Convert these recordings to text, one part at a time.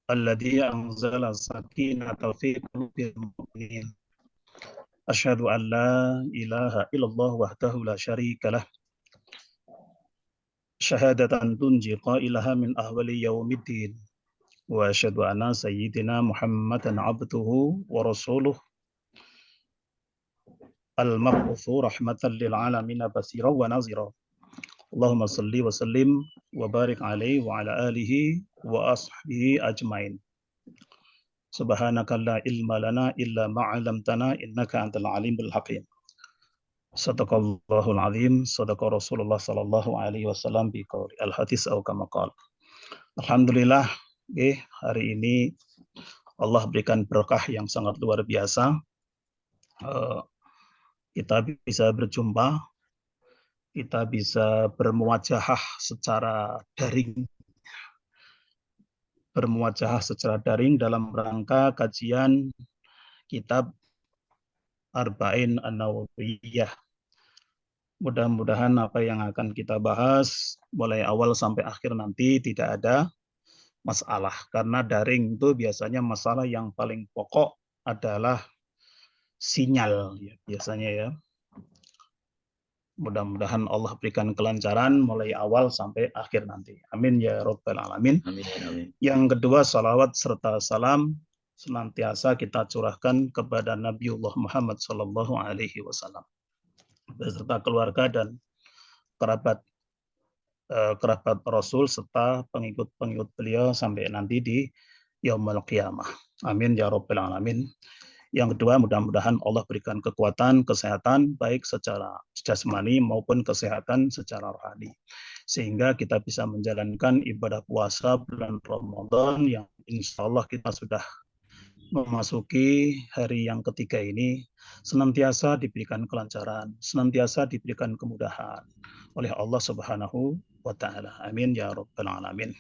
Alladzi anzala sakinata fi qulubil mu'minin. Asyhadu an la ilaha illallah wahdahu la syarika lah. Syahadatan tunji qailaha min ahwali yaumiddin. Wa asyhadu anna sayyidina Muhammadan abduhu wa rasuluh al-mab'utsu rahmatan lil alamin basira wa nazira. Allahumma salli wa sallim wa barik alaihi wa ala alihi wa ashabihi ajmain. Subhanaka la ilma lana illa ma 'allamtana innaka antal alimul hakim. Sadaqallahul azim, sadaqa Rasulullah sallallahu alaihi wasallam bi qauli al-hadis au kama qala. Alhamdulillah, hari ini Allah berikan berkah yang sangat luar biasa. Kita bisa berjumpa, kita bisa bermuajahah secara daring dalam rangka kajian kitab Arba'in An-Nawawiyah. Mudah-mudahan apa yang akan kita bahas mulai awal sampai akhir nanti tidak ada masalah. Karena daring itu biasanya masalah yang paling pokok adalah sinyal, ya, biasanya ya. Mudah-mudahan Allah berikan kelancaran mulai awal sampai akhir nanti. Amin ya Rabbal Alamin. Amin, amin. Yang kedua, salawat serta salam senantiasa kita curahkan kepada Nabiullah Muhammad Sallallahu Alaihi Wasallam beserta keluarga dan kerabat Rasul serta pengikut-pengikut beliau sampai nanti di Yaumul Qiyamah. Amin ya Rabbal Alamin. Yang kedua, mudah-mudahan Allah berikan kekuatan, kesehatan, baik secara jasmani maupun kesehatan secara rohani. Sehingga kita bisa menjalankan ibadah puasa bulan Ramadan yang insya Allah kita sudah memasuki hari yang ketiga ini, senantiasa diberikan kelancaran, senantiasa diberikan kemudahan oleh Allah Subhanahu wa Ta'ala. Amin ya Rabbal Alamin.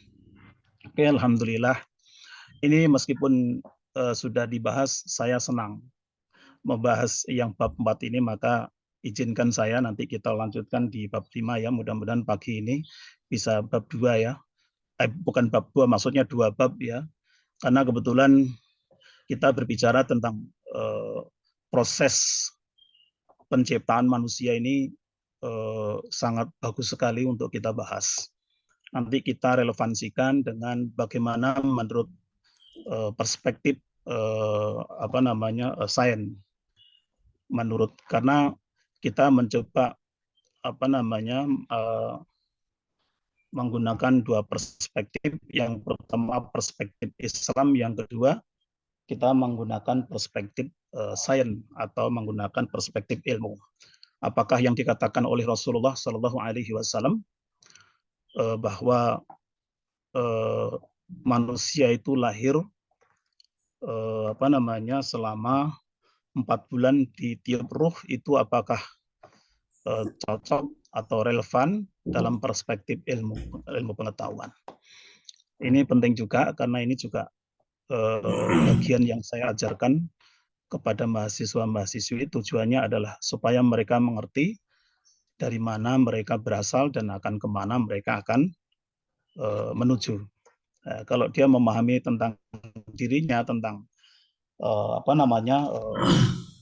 Oke, alhamdulillah. Ini meskipun sudah dibahas, saya senang membahas yang bab 4 ini, maka izinkan saya nanti kita lanjutkan di bab 5 ya. Mudah-mudahan pagi ini bisa bab 2 ya. Bukan bab 2, maksudnya 2 bab ya. Karena kebetulan kita berbicara tentang proses penciptaan manusia ini sangat bagus sekali untuk kita bahas. Nanti kita relevansikan dengan bagaimana menurut perspektif sains, karena kita mencoba menggunakan 2 perspektif. Yang pertama perspektif Islam, yang kedua kita menggunakan perspektif sains atau menggunakan perspektif ilmu. Apakah yang dikatakan oleh Rasulullah Shallallahu Alaihi Wasallam bahwa manusia itu lahir selama 4 bulan di tiap ruh, itu apakah cocok atau relevan dalam perspektif ilmu pengetahuan. Ini penting juga karena ini juga bagian yang saya ajarkan kepada mahasiswa-mahasiswi. Tujuannya adalah supaya mereka mengerti dari mana mereka berasal dan akan kemana mereka akan menuju. Kalau dia memahami tentang dirinya, tentang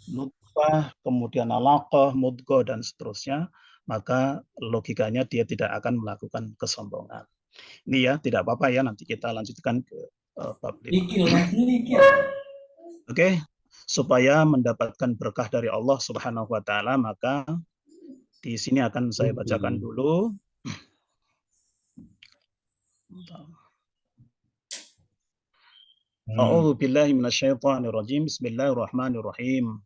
nutfah, kemudian alaqah, mudghah dan seterusnya, maka logikanya dia tidak akan melakukan kesombongan. Ini ya, tidak apa-apa ya, nanti kita lanjutkan ke bab 5. Oke, supaya mendapatkan berkah dari Allah Subhanahu wa Ta'ala, maka di sini akan saya bacakan dulu. A'udzu billahi minasyaitonir rajim. Bismillahirrahmanirrahim.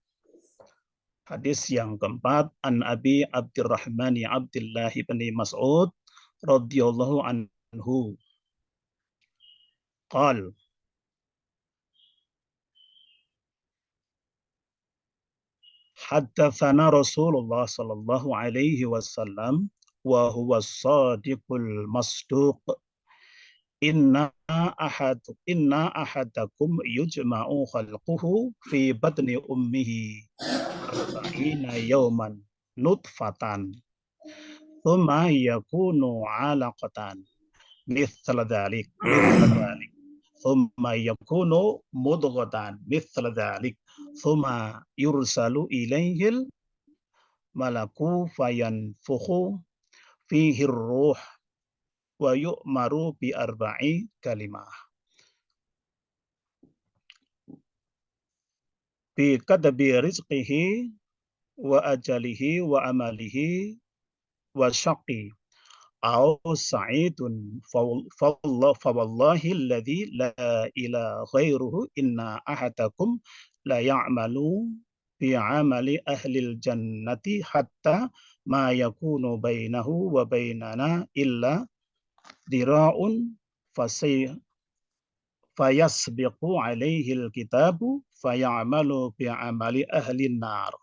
Hadis yang keempat, an Abi Abdurrahman Abdullah bin Mas'ud radhiyallahu anhu. Qal haddatsana Rasulullah sallallahu alaihi wasallam wa huwa as-sadiqul masduq. Inna ahadakum yujma'u khalquhu fi batni ummihi 40 yawman nutfatan, thumma yakunu alaqatan, mithla dhalik, thumma yakunu mudghatan, mithla dhalik, thumma yursalu ilaihil malaku fayanfukhu fihi ruh wa yu'maru bi arba'i kalimah. Bi kadbi rizqihi wa ajalihi wa amalihi wa syaqi aw sa'idun fawallahi alladhi la ilaha ghairuhu inna ahadakum la ya'malu bi 'amali ahlil jannati hatta ma yakunu bainahu wa bainana illa dira'un fasay fayasbiqu alaihi alkitabu fayamalu bi'amali ahli nar.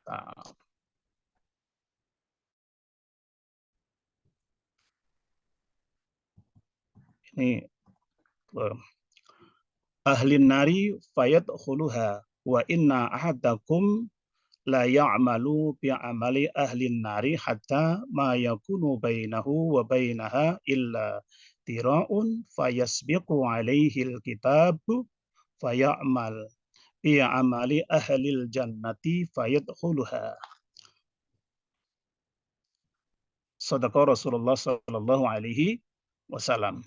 Nah, ini ahli nari fayadkhuluha wa inna ahadakum la ya'malu bi'amali ahli nari hatta ma yakunu bainahu wa bainaha illa tira'un fayasbiqu alaihi alkitabu fayamal bi amali ahlil jannati fayadkhuluha. Sadaqa Rasulullah sallallahu alaihi wasallam.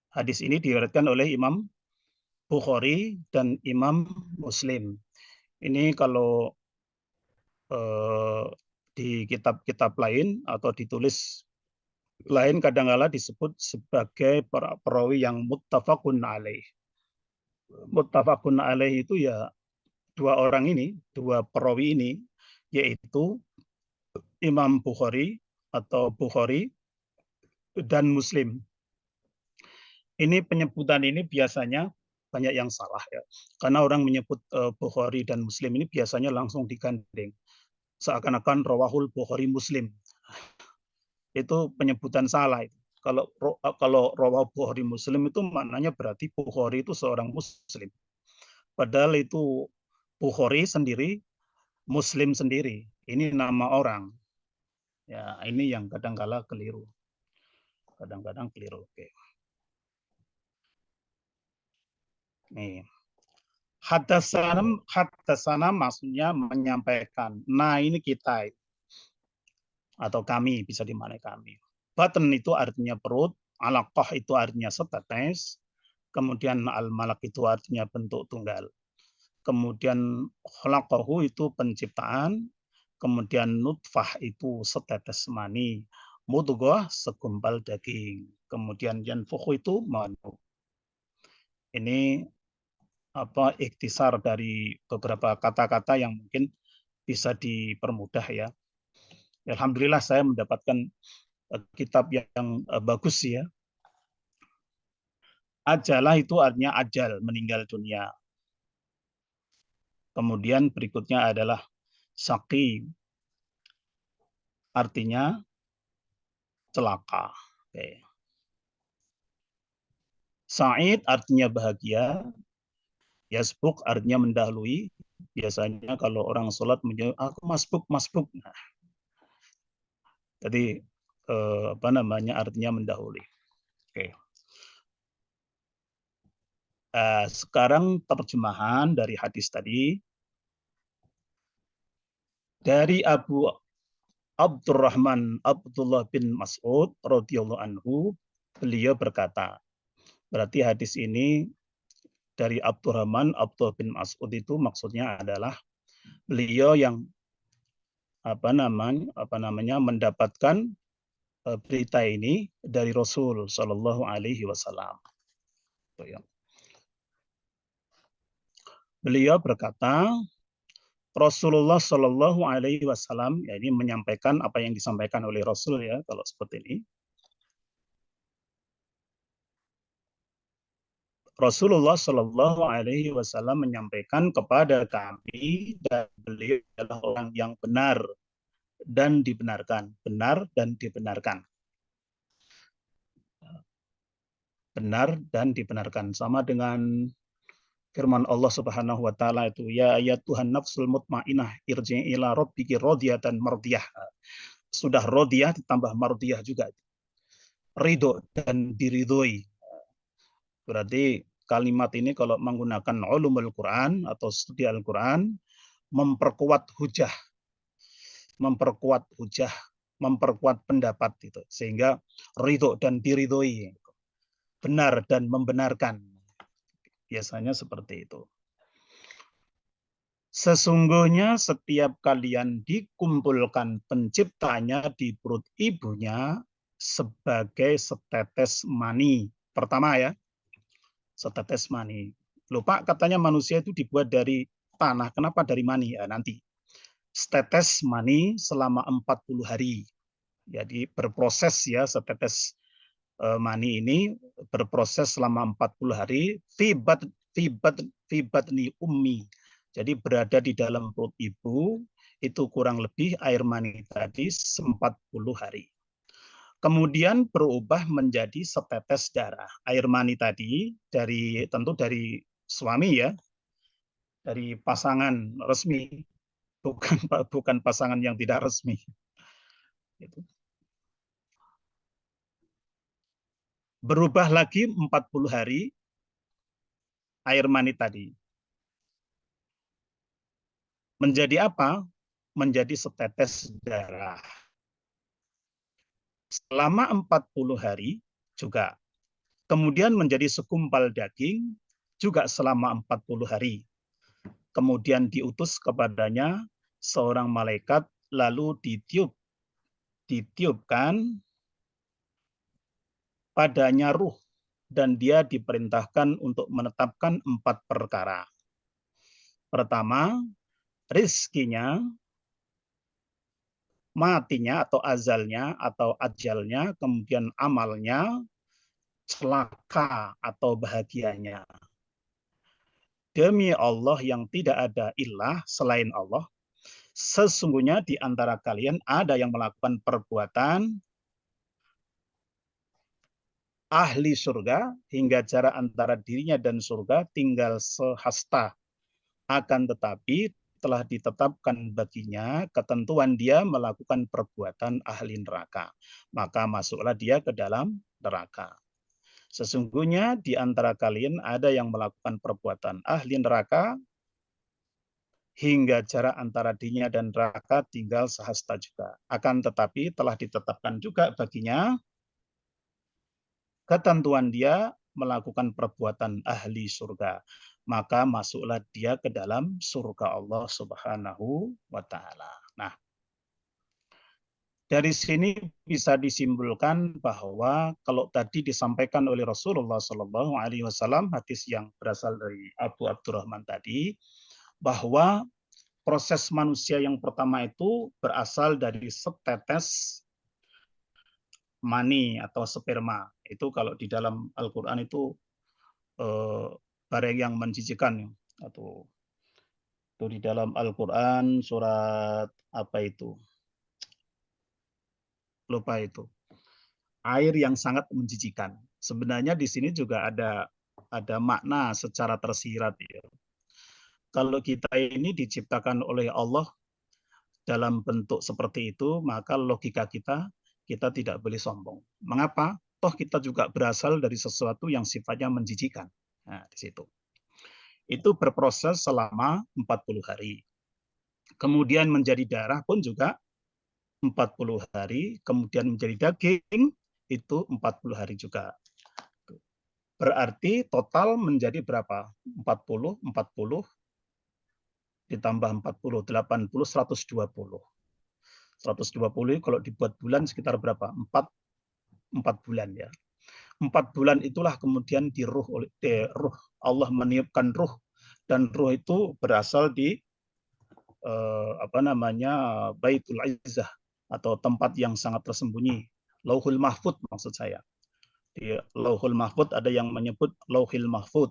Hadis ini diriwayatkan oleh Imam Bukhari dan Imam Muslim. Ini kalau di kitab-kitab lain atau ditulis lain kadang-kala disebut sebagai perawi yang muttafaqun alaih. Muttafaqun alaih itu ya dua orang ini, dua perawi ini, yaitu Imam Bukhari atau Bukhari dan Muslim. Ini penyebutan ini biasanya banyak yang salah ya. Karena orang menyebut Bukhari dan Muslim ini biasanya langsung digandeng. Seakan-akan rawahul Bukhari Muslim. Itu penyebutan salah. Kalau rawah Bukhari Muslim itu maknanya berarti Bukhari itu seorang Muslim. Padahal itu Bukhari sendiri, Muslim sendiri. Ini nama orang. Ya, ini yang kadang-kala keliru. Kadang-kadang keliru. Oke. Nih. Hadasana maksudnya menyampaikan. Nah, ini kita atau kami, bisa dimana kami. Batn itu artinya perut, alaqah itu artinya setetes, kemudian al-malak itu artinya bentuk tunggal. Kemudian khalaqahu itu penciptaan, kemudian nutfah itu setetes mani, mudghah segumpal daging, kemudian yanfukhu itu manu. Ini ikhtisar dari beberapa kata-kata yang mungkin bisa dipermudah ya. Alhamdulillah saya mendapatkan kitab yang bagus ya. Ajalah itu artinya ajal, meninggal dunia. Kemudian berikutnya adalah saqi, artinya celaka. Oke. Sa'id artinya bahagia. Yasbuk artinya mendahului. Biasanya kalau orang sholat menyebut aku masbuk. Nah, jadi artinya mendahului. Oke. Sekarang terjemahan dari hadis tadi dari Abu Abdurrahman Abdullah bin Mas'ud radhiyallahu anhu, beliau berkata, berarti hadis ini dari Abdurrahman Abdullah bin Mas'ud itu maksudnya adalah beliau yang mendapatkan berita ini dari Rasul Shallallahu Alaihi Wasallam. Beliau berkata, Rasulullah Shallallahu Alaihi Wasallam, ya ini menyampaikan apa yang disampaikan oleh Rasul ya kalau seperti ini. Rasulullah Shallallahu Alaihi Wasallam menyampaikan kepada kami dan beliau adalah orang yang benar dan dibenarkan, benar dan dibenarkan, benar dan dibenarkan sama dengan Firman Allah Subhanahu wa taala itu, ya ayat Tuhan nafsul mutmainnah irji'i ila rabbiki radiyatan mardiyah. Sudah radiyah ditambah mardiyah juga. Ridho dan diridhoi. Berarti kalimat ini kalau menggunakan ulumul Quran atau studi Al-Quran, memperkuat hujah, memperkuat pendapat itu, sehingga ridho dan diridhoi, benar dan membenarkan. Biasanya seperti itu. Sesungguhnya setiap kalian dikumpulkan penciptanya di perut ibunya sebagai setetes mani. Pertama ya, setetes mani. Lupa katanya manusia itu dibuat dari tanah. Kenapa dari mani? Ya, nanti. Setetes mani selama 40 hari. Jadi berproses ya, setetes mani ini berproses selama 40 hari. Fibat ni ummi. Jadi berada di dalam perut ibu itu kurang lebih air mani tadi 40 hari. Kemudian berubah menjadi setetes darah. Air mani tadi tentu dari suami ya, dari pasangan resmi, bukan pasangan yang tidak resmi. Berubah lagi 40 hari air mani tadi. Menjadi apa? Menjadi setetes darah. Selama 40 hari juga. Kemudian menjadi segumpal daging juga selama 40 hari. Kemudian diutus kepadanya seorang malaikat, lalu ditiupkan padanya ruh, dan dia diperintahkan untuk menetapkan 4 perkara. Pertama, rizkinya, matinya atau azalnya atau ajalnya, kemudian amalnya, celaka atau bahagianya. Demi Allah yang tidak ada ilah selain Allah, sesungguhnya di antara kalian ada yang melakukan perbuatan ahli surga hingga jarak antara dirinya dan surga tinggal sehasta. Akan tetapi telah ditetapkan baginya ketentuan dia melakukan perbuatan ahli neraka. Maka masuklah dia ke dalam neraka. Sesungguhnya di antara kalian ada yang melakukan perbuatan ahli neraka hingga jarak antara dirinya dan neraka tinggal sehasta juga. Akan tetapi telah ditetapkan juga baginya ketentuan dia melakukan perbuatan ahli surga. Maka masuklah dia ke dalam surga Allah Subhanahu wa taala. Nah, dari sini bisa disimpulkan bahwa kalau tadi disampaikan oleh Rasulullah Shallallahu Alaihi Wasallam, hadis yang berasal dari Abu Abdurrahman tadi, bahwa proses manusia yang pertama itu berasal dari setetes mani atau sperma. Itu kalau di dalam Al-Quran itu barang yang menjijikan, atau itu di dalam Al-Quran surat apa itu? Lupa itu. Air yang sangat menjijikan. Sebenarnya di sini juga ada makna secara tersirat ya. Kalau kita ini diciptakan oleh Allah dalam bentuk seperti itu, maka logika kita tidak boleh sombong. Mengapa? Toh kita juga berasal dari sesuatu yang sifatnya menjijikan. Nah, di situ. Itu berproses selama 40 hari. Kemudian menjadi darah pun juga 40 hari, kemudian menjadi daging itu 40 hari juga. Berarti total menjadi berapa? 40 ditambah 40, 80, 120. 120 kalau dibuat bulan sekitar berapa? 4 bulan ya. 4 bulan itulah kemudian ruh Allah meniupkan ruh, dan ruh itu berasal di Baitul Izzah atau tempat yang sangat tersembunyi, Lauhul Mahfud maksud saya. Di Lauhul Mahfud ada yang menyebut Lauhil Mahfud,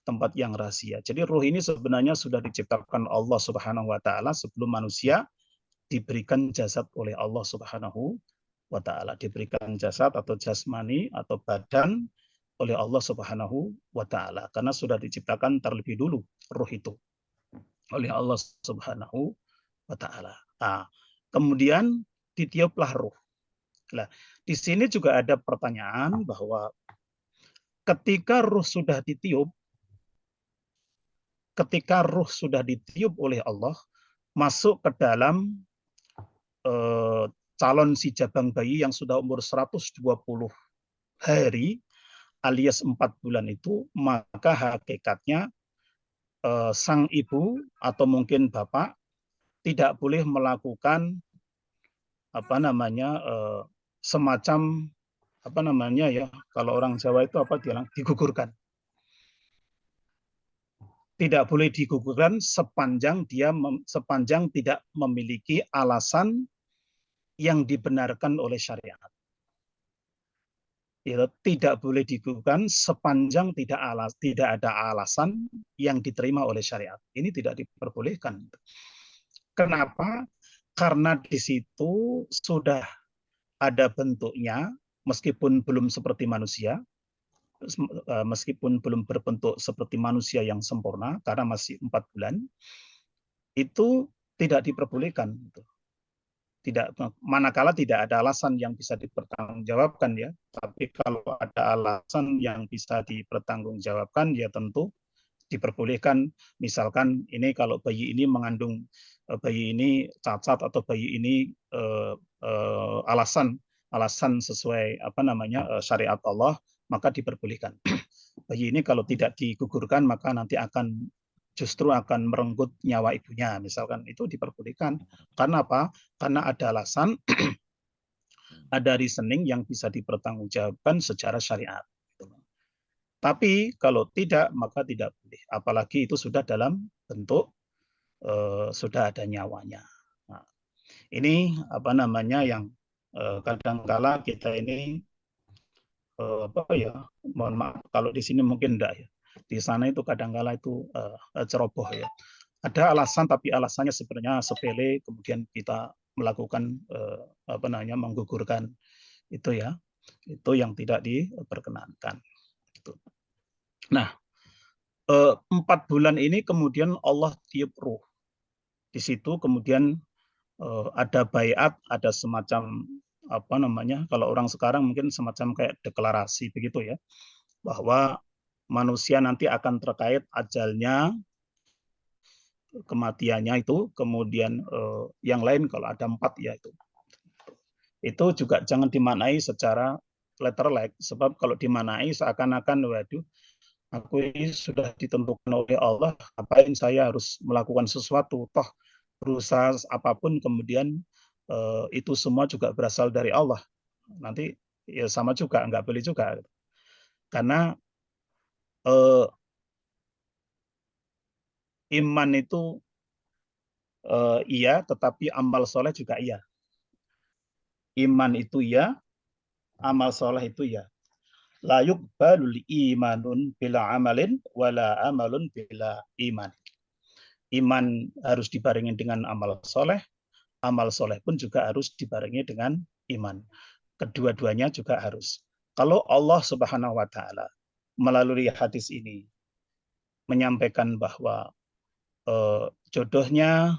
tempat yang rahasia. Jadi ruh ini sebenarnya sudah diciptakan Allah Subhanahu wa taala sebelum manusia diberikan jasad oleh Allah Subhanahu wa taala, diberikan jasad atau jasmani atau badan oleh Allah Subhanahu wa taala karena sudah diciptakan terlebih dulu ruh itu oleh Allah Subhanahu wa taala. Nah, kemudian ditiuplah ruh. Nah, di sini juga ada pertanyaan bahwa ketika ruh sudah ditiup, oleh Allah, masuk ke dalam calon si jabang bayi yang sudah umur 120 hari alias 4 bulan itu, maka hakikatnya sang ibu atau mungkin bapak tidak boleh melakukan semacam kalau orang Jawa itu digugurkan. Tidak boleh digugurkan sepanjang tidak memiliki alasan yang dibenarkan oleh syariat. Tidak boleh digugurkan sepanjang tidak ada alasan yang diterima oleh syariat. Ini tidak diperbolehkan. Kenapa? Karena di situ sudah ada bentuknya, meskipun belum seperti manusia, meskipun belum berbentuk seperti manusia yang sempurna, karena masih 4 bulan, itu tidak diperbolehkan. Manakala tidak ada alasan yang bisa dipertanggungjawabkan ya, tapi kalau ada alasan yang bisa dipertanggungjawabkan ya tentu diperbolehkan. Misalkan ini kalau bayi ini mengandung, bayi ini cacat atau bayi ini alasan sesuai syariat Allah, maka diperbolehkan. Bayi ini kalau tidak digugurkan maka nanti justru akan merenggut nyawa ibunya, misalkan, itu diperbolehkan. Karena apa? Karena ada alasan, ada reasoning yang bisa dipertanggungjawabkan secara syariat. Tapi kalau tidak, maka tidak boleh. Apalagi itu sudah dalam bentuk sudah ada nyawanya. Nah, ini yang kadangkala kita ini mohon maaf kalau di sini mungkin enggak ya. Di sana itu kadangkala itu ceroboh ya. Ada alasan tapi alasannya sebenarnya sepele, kemudian kita melakukan menggugurkan itu ya. Itu yang tidak diperkenankan. Nah, 4 bulan ini kemudian Allah tiup ruh. Di situ kemudian ada baiat, ada semacam kalau orang sekarang mungkin semacam kayak deklarasi begitu ya, bahwa manusia nanti akan terkait ajalnya, kematiannya itu, kemudian yang lain kalau ada 4 ya itu juga jangan dimaknai secara letter like, sebab kalau dimaknai seakan-akan waduh, aku ini sudah ditentukan oleh Allah, ngapain saya harus melakukan sesuatu, toh berusaha apapun kemudian itu semua juga berasal dari Allah. Nanti ya sama juga, nggak boleh juga. Karena iman itu iya, tetapi amal soleh juga iya. Iman itu iya, amal soleh itu iya. La yuqbalul imanun bila amalin, wala amalun bila iman. Iman harus dibarengi dengan amal soleh pun juga harus dibarengi dengan iman. Kedua-duanya juga harus. Kalau Allah Subhanahu wa taala melalui hadis ini menyampaikan bahwa jodohnya,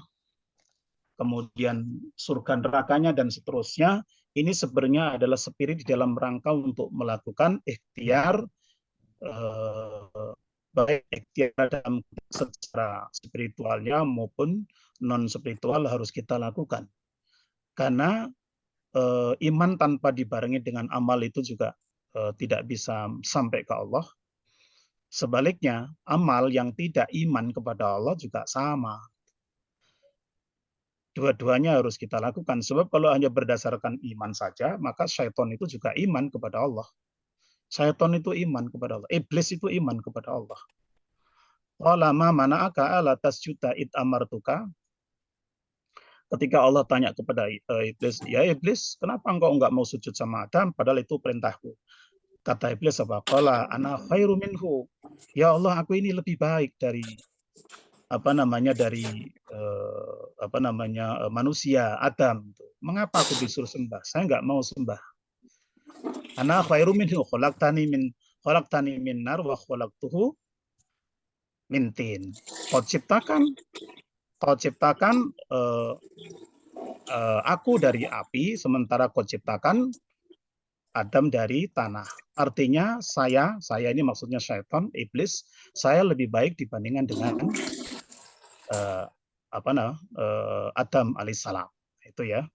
kemudian surga nerakanya dan seterusnya, ini sebenarnya adalah spirit di dalam rangka untuk melakukan ikhtiar, baik ikhtiar dalam secara spiritualnya maupun non spiritual harus kita lakukan. Karena iman tanpa dibarengi dengan amal itu juga tidak bisa sampai ke Allah. Sebaliknya, amal yang tidak iman kepada Allah juga sama. Dua-duanya harus kita lakukan. Sebab kalau hanya berdasarkan iman saja, maka syaitan itu juga iman kepada Allah. Syaitan itu iman kepada Allah. Iblis itu iman kepada Allah. Walama mana'aka ala tasjuda id amartuka. Ketika Allah tanya kepada iblis, ya iblis, kenapa engkau enggak mau sujud sama Adam? Padahal itu perintahku. Kata iblis apa? Qala ana khairu minhu. Ya Allah, aku ini lebih baik dari manusia Adam. Mengapa aku disuruh sembah? Saya enggak mau sembah. Ana khairu minhu khalaqtani min khalaqtani min nar wa khalaqtuhu min tin. Kau ciptakan aku dari api, sementara kau ciptakan Adam dari tanah. Artinya saya ini maksudnya syaitan, iblis, saya lebih baik dibandingkan dengan Adam alaihissalam. Itu ya.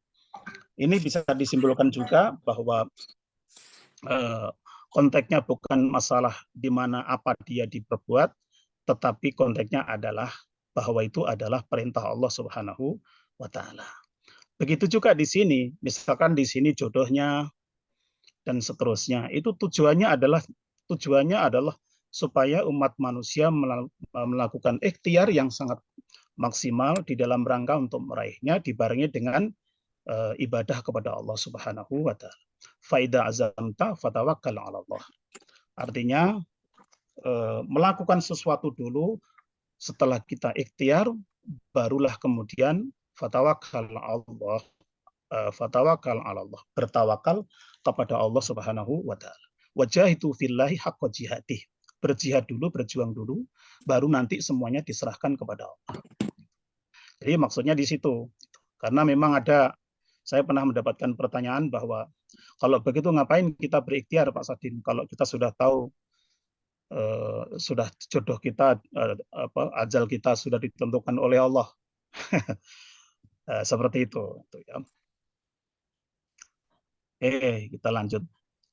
Ini bisa disimpulkan juga bahwa konteksnya bukan masalah di mana apa dia diperbuat, tetapi konteksnya adalah bahwa itu adalah perintah Allah Subhanahu wa taala. Begitu juga di sini, misalkan di sini jodohnya dan seterusnya. Itu tujuannya adalah supaya umat manusia melakukan ikhtiar yang sangat maksimal di dalam rangka untuk meraihnya dibarengi dengan ibadah kepada Allah Subhanahu wa taala. Faida azamta fatawakkal 'ala Allah. Artinya melakukan sesuatu dulu, setelah kita ikhtiar barulah kemudian fatawakal Allah, bertawakal kepada Allah Subhanahu wa taala. Wajahidu fillahi haqqa jihadih. Berjihad dulu, berjuang dulu, baru nanti semuanya diserahkan kepada Allah. Jadi maksudnya di situ. Karena memang saya pernah mendapatkan pertanyaan bahwa kalau begitu ngapain kita berikhtiar Pak Sadin, kalau kita sudah tahu sudah jodoh kita, ajal kita sudah ditentukan oleh Allah. Seperti itu ya. Kita lanjut.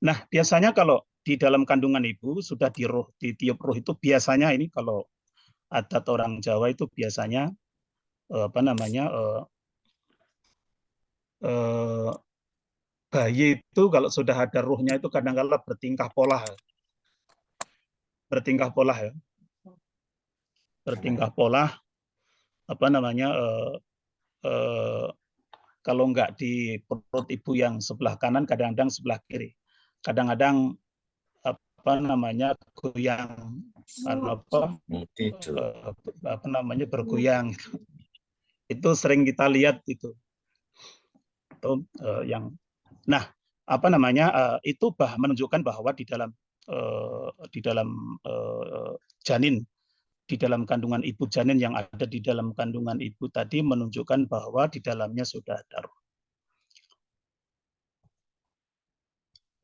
Nah, biasanya kalau di dalam kandungan ibu sudah ditiup ruh itu biasanya ini kalau adat orang Jawa itu biasanya bayi itu kalau sudah ada ruhnya itu kadang-kala bertingkah pola ya. Kalau enggak di perut ibu yang sebelah kanan, kadang-kadang sebelah kiri. Kadang-kadang goyang bergoyang. Itu sering kita lihat itu. Itu menunjukkan bahwa di dalam janin, di dalam kandungan ibu janin yang ada di dalam kandungan ibu tadi menunjukkan bahwa di dalamnya sudah ada ruh.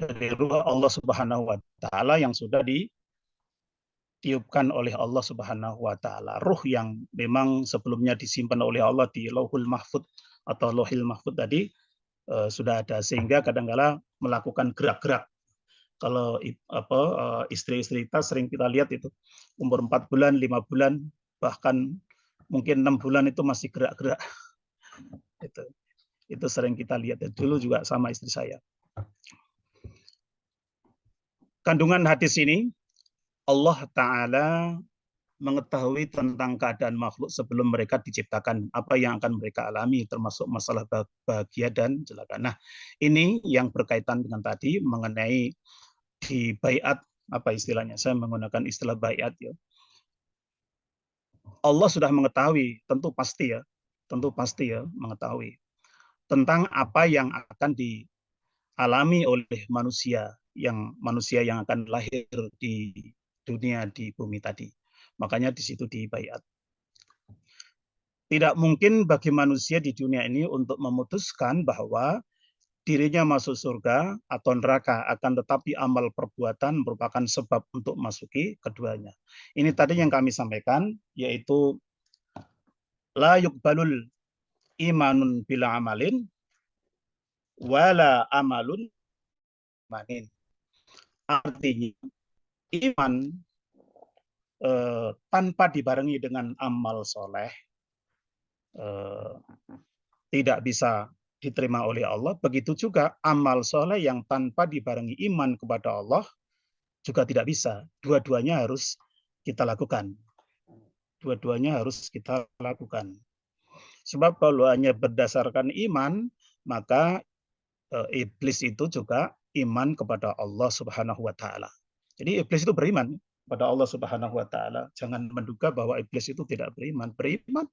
Dari ruh Allah Subhanahu wa taala yang sudah ditiupkan oleh Allah Subhanahu wa taala. Ruh yang memang sebelumnya disimpan oleh Allah di Lauhul Mahfud atau Lauhil Mahfud tadi sudah ada, sehingga kadang-kala melakukan gerak-gerak. Kalau istri-istri kita sering kita lihat itu umur 4 bulan, 5 bulan, bahkan mungkin 6 bulan itu masih gerak-gerak. Itu sering kita lihat. Dulu juga sama istri saya. Kandungan hadis ini, Allah Ta'ala mengetahui tentang keadaan makhluk sebelum mereka diciptakan, apa yang akan mereka alami, termasuk masalah bahagia dan celaka. Nah, ini yang berkaitan dengan tadi mengenai di baiat, apa istilahnya? Saya menggunakan istilah baiat ya. Allah sudah mengetahui, tentu pasti ya mengetahui tentang apa yang akan dialami oleh manusia yang akan lahir di dunia, di bumi tadi. Makanya di situ di baiat. Tidak mungkin bagi manusia di dunia ini untuk memutuskan bahwa dirinya masuk surga atau neraka, akan tetapi amal perbuatan merupakan sebab untuk masuki keduanya. Ini tadi yang kami sampaikan, yaitu la yuqbalul imanun bila amalin wala amalun manin. Artinya iman tanpa dibarengi dengan amal soleh tidak bisa diterima oleh Allah. Begitu juga amal soleh yang tanpa dibarengi iman kepada Allah juga tidak bisa. Dua-duanya harus kita lakukan. Sebab kalau hanya berdasarkan iman, maka iblis itu juga iman kepada Allah Subhanahu wa taala. Jadi iblis itu beriman kepada Allah Subhanahu wa taala. Jangan menduga bahwa iblis itu tidak beriman. Beriman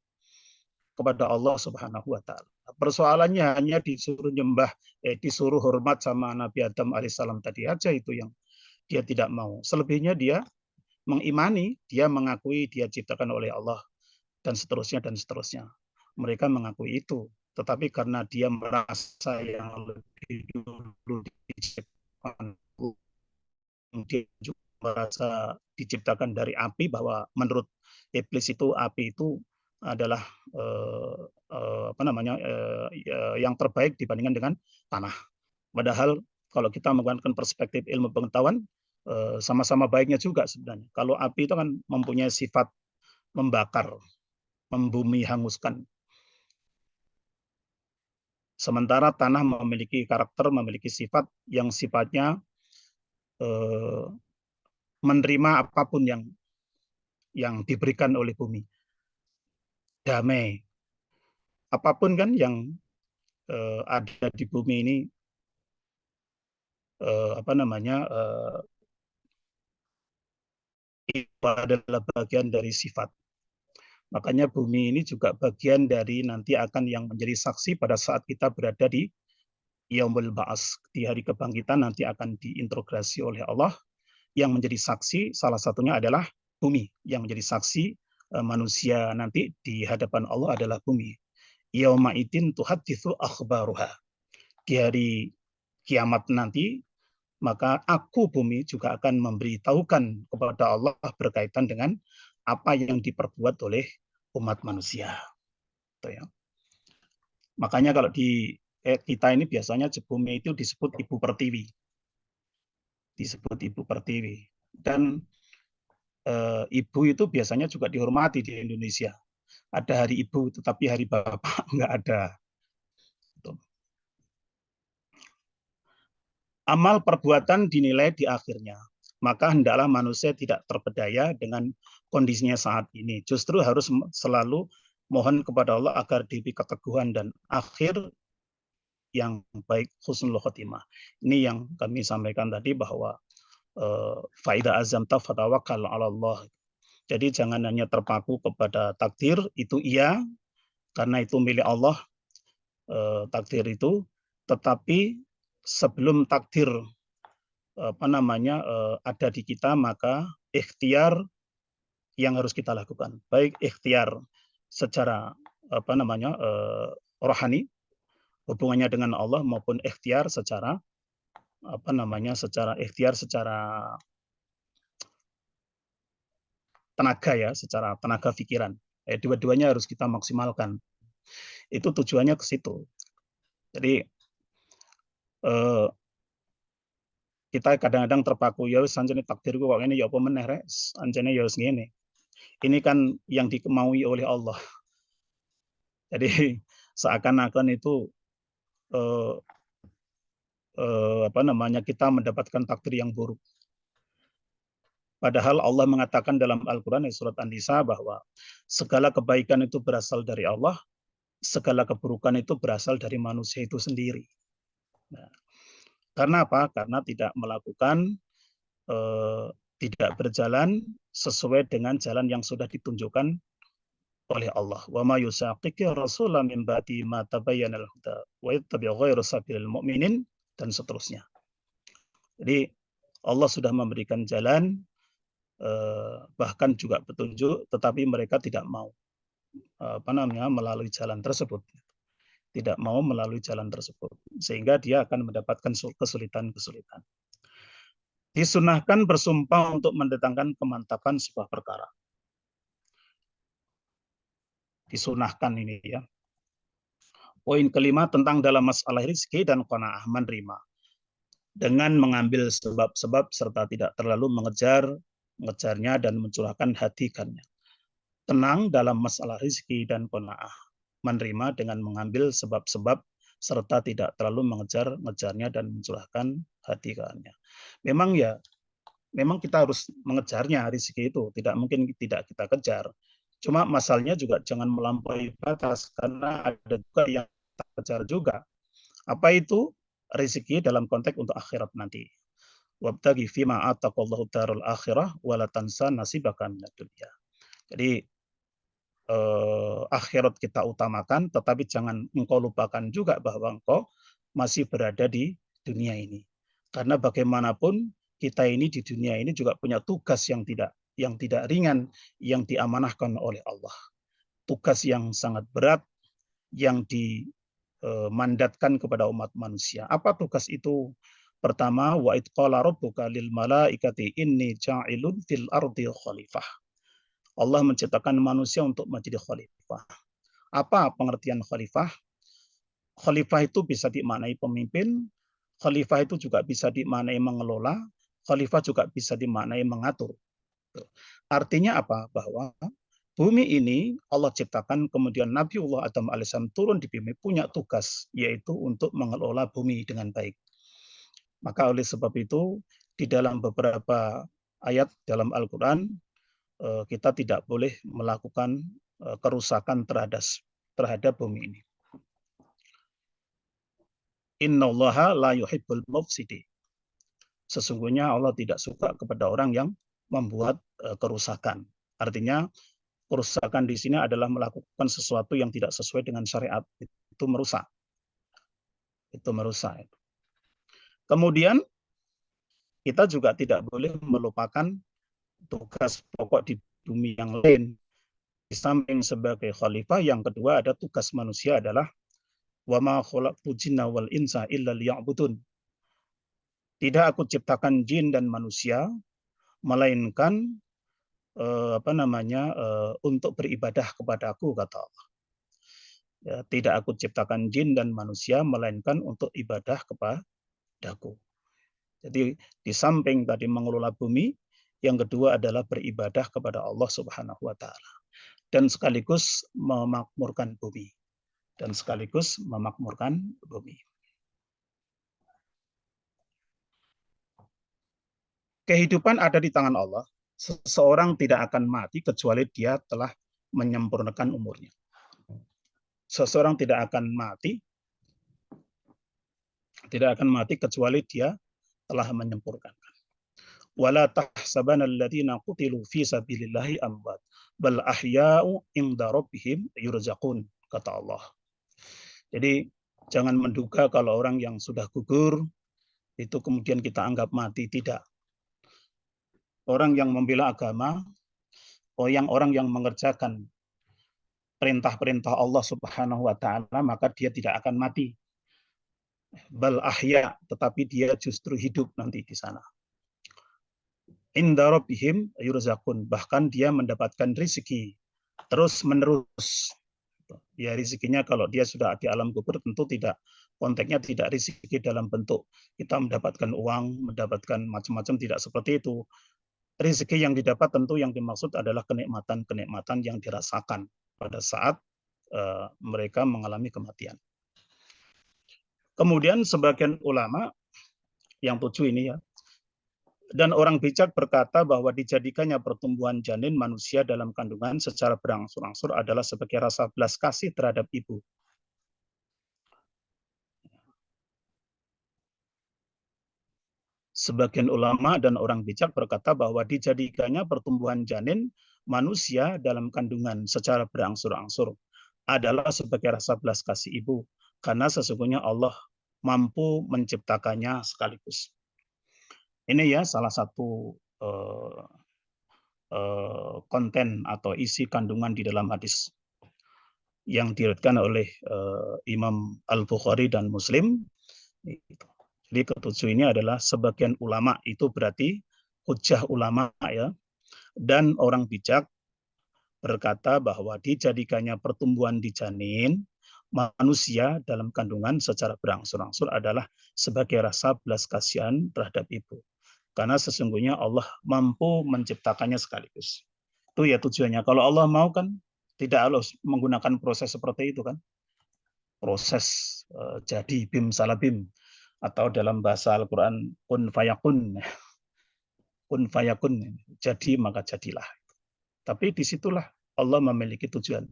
kepada Allah Subhanahu wa taala. Persoalannya hanya disuruh nyembah, disuruh hormat sama Nabi Adam alaihissalam tadi aja, itu yang dia tidak mau. Selebihnya dia mengimani, dia mengakui dia ciptakan oleh Allah, dan seterusnya dan seterusnya. Mereka mengakui itu, tetapi karena dia merasa yang lebih dulu diciptakan, dia juga merasa diciptakan dari api, bahwa menurut iblis itu api itu adalah apa namanya yang terbaik dibandingkan dengan tanah. Padahal kalau kita menggunakan perspektif ilmu pengetahuan, sama-sama baiknya juga sebenarnya. Kalau api itu kan mempunyai sifat membakar, membumi hanguskan. Sementara tanah memiliki karakter, memiliki sifat yang sifatnya menerima apapun yang diberikan oleh bumi. Damai. Apapun kan yang ada di bumi ini, apa namanya, itu adalah bagian dari sifat. Makanya bumi ini juga bagian dari nanti akan yang menjadi saksi pada saat kita berada di Yaumul Ba'as, di hari kebangkitan nanti akan diintegrasi oleh Allah. Yang menjadi saksi salah satunya adalah bumi. Yang menjadi saksi manusia nanti di hadapan Allah adalah bumi. Yauma idzin tuhadditsu akhbaruha. Di hari kiamat nanti, maka aku bumi juga akan memberitahukan kepada Allah berkaitan dengan apa yang diperbuat oleh umat manusia. Ya. Makanya kalau di kita ini biasanya bumi itu disebut Ibu Pertiwi. Disebut Ibu Pertiwi. Dan ibu itu biasanya juga dihormati di Indonesia. Ada hari ibu, tetapi hari bapak nggak ada. Amal perbuatan dinilai di akhirnya. Maka hendaklah manusia tidak terpedaya dengan kondisinya saat ini. Justru harus selalu mohon kepada Allah agar diberi keteguhan dan akhir yang baik, husnul khotimah. Ini yang kami sampaikan tadi, bahwa faida azamta fatawakkal 'ala Allah. Jadi jangan hanya terpaku kepada takdir, itu iya, karena itu milik Allah, takdir itu. Tetapi sebelum takdir apa namanya ada di kita, maka ikhtiar yang harus kita lakukan. Baik ikhtiar secara apa namanya rohani, hubungannya dengan Allah, maupun ikhtiar secara apa namanya ikhtiar secara tenaga, ya, secara tenaga pikiran. Dua-duanya harus kita maksimalkan. Itu tujuannya ke situ. Jadi kita kadang-kadang terpaku, ya wis anjene takdirku kok ngene, ya apa meneh rek, anjene ya wis ngene. Ini kan yang dikemaui oleh Allah. Jadi seakan-akan itu apa namanya kita mendapatkan takdir yang buruk. Padahal Allah mengatakan dalam Al-Quran surat An-Nisa bahwa segala kebaikan itu berasal dari Allah, segala keburukan itu berasal dari manusia itu sendiri. Nah, karena apa? Karena tidak melakukan, tidak berjalan sesuai dengan jalan yang sudah ditunjukkan oleh Allah. Wa ma yusaqiqi rasulan min ba'di ma tabayyana al-huda wa yattabi' ghayra sabilil mu'minin, dan seterusnya. Jadi Allah sudah memberikan jalan, bahkan juga petunjuk, tetapi mereka tidak mau apa namanya melalui jalan tersebut. Tidak mau melalui jalan tersebut, sehingga dia akan mendapatkan kesulitan-kesulitan. Disunahkan bersumpah untuk mendatangkan kemantapan sebuah perkara. Disunahkan ini, ya. Poin kelima tentang dalam masalah rezeki dan qanaah, menerima dengan mengambil sebab-sebab serta tidak terlalu mengejarnya dan mencurahkan hati karenanya. Tenang dalam masalah rezeki dan qanaah, menerima dengan mengambil sebab-sebab serta tidak terlalu mengejarnya dan mencurahkan hati karenanya. Memang kita harus mengejarnya rezeki itu, tidak mungkin tidak kita kejar. Cuma masalahnya juga jangan melampaui batas, karena ada juga yang kita kejar juga. Apa itu? Rezeki dalam konteks untuk akhirat nanti. Wabtaghi fima ataqallahu darul akhirah wala tansa nasibaka minad dunya. Jadi akhirat kita utamakan, tetapi jangan engkau lupakan juga bahwa engkau masih berada di dunia ini. Karena bagaimanapun kita ini di dunia ini juga punya tugas yang tidak ringan yang diamanahkan oleh Allah. Tugas yang sangat berat yang dimandatkan kepada umat manusia. Apa tugas itu? Pertama, wa id qala rabbuka lil malaikati inni ja'ilun fil ardi khalifah. Allah menciptakan manusia untuk menjadi khalifah. Apa pengertian khalifah? Khalifah itu bisa dimaknai pemimpin, khalifah itu juga bisa dimaknai mengelola, khalifah juga bisa dimaknai mengatur. Artinya apa? Bahwa bumi ini Allah ciptakan, kemudian Nabiullah Adam alaihissalam turun di bumi, punya tugas, yaitu untuk mengelola bumi dengan baik. Maka oleh sebab itu, di dalam beberapa ayat dalam Al-Quran, kita tidak boleh melakukan kerusakan terhadap bumi ini. Innallaha la yuhibbul mufsidin. Sesungguhnya Allah tidak suka kepada orang yang membuat kerusakan. Artinya kerusakan di sini adalah melakukan sesuatu yang tidak sesuai dengan syariat. Itu merusak. Itu merusak. Kemudian kita juga tidak boleh melupakan tugas pokok di bumi yang lain. Di samping sebagai khalifah, yang kedua ada tugas manusia adalah wa ma khalaqtul jinna wal insa illa liya'budun. Tidak aku ciptakan jin dan manusia melainkan untuk beribadah kepadaku, kata Allah. Ya, tidak aku ciptakan jin dan manusia melainkan untuk ibadah kepadaku. Jadi di samping tadi mengelola bumi, yang kedua adalah beribadah kepada Allah Subhanahu wa taala dan sekaligus memakmurkan bumi. Dan sekaligus memakmurkan bumi. Kehidupan ada di tangan Allah. Seseorang tidak akan mati kecuali dia telah menyempurnakan umurnya. Seseorang tidak akan mati kecuali dia telah menyempurnakan. Wala tahsabanna alladziina qutilu fi sabilillahi amwat bal ahya'u 'inda rabbihim yurzaqun, kata Allah. Jadi jangan menduga kalau orang yang sudah gugur itu kemudian kita anggap mati, tidak. Orang yang membela agama, orang yang mengerjakan perintah-perintah Allah Subhanahu wa taala, maka dia tidak akan mati. Bal ahya, tetapi dia justru hidup nanti di sana. Inda rabbihim yurzaqun, bahkan dia mendapatkan rezeki terus menerus. Ya, rezekinya kalau dia sudah di alam kubur tentu tidak, konteksnya tidak rezeki dalam bentuk kita mendapatkan uang, mendapatkan macam-macam, tidak seperti itu. Rezeki yang didapat tentu yang dimaksud adalah kenikmatan-kenikmatan yang dirasakan pada saat mereka mengalami kematian. Kemudian sebagian ulama yang 7 ini ya, dan orang bijak berkata bahwa dijadikannya pertumbuhan janin manusia dalam kandungan secara berangsur-angsur adalah sebagai rasa belas kasih terhadap ibu. Sebagian ulama dan orang bijak berkata bahwa dijadikannya pertumbuhan janin manusia dalam kandungan secara berangsur-angsur adalah sebagai rasa belas kasih ibu, karena sesungguhnya Allah mampu menciptakannya sekaligus. Ini ya salah satu konten atau isi kandungan di dalam hadis yang diriwayatkan oleh Imam Al-Bukhari dan Muslim. Jadi ketujuh ini adalah sebagian ulama, itu berarti hujjah ulama ya. Dan orang bijak berkata bahwa dijadikannya pertumbuhan di janin manusia dalam kandungan secara berangsur-angsur adalah sebagai rasa belas kasihan terhadap ibu. Karena sesungguhnya Allah mampu menciptakannya sekaligus. Itu ya tujuannya. Kalau Allah mau kan tidak harus menggunakan proses seperti itu kan. Proses jadi bim salabim. Atau dalam bahasa Al-Quran kun fayakun, kun fayakun, jadi maka jadilah. Tapi disitulah Allah memiliki tujuan,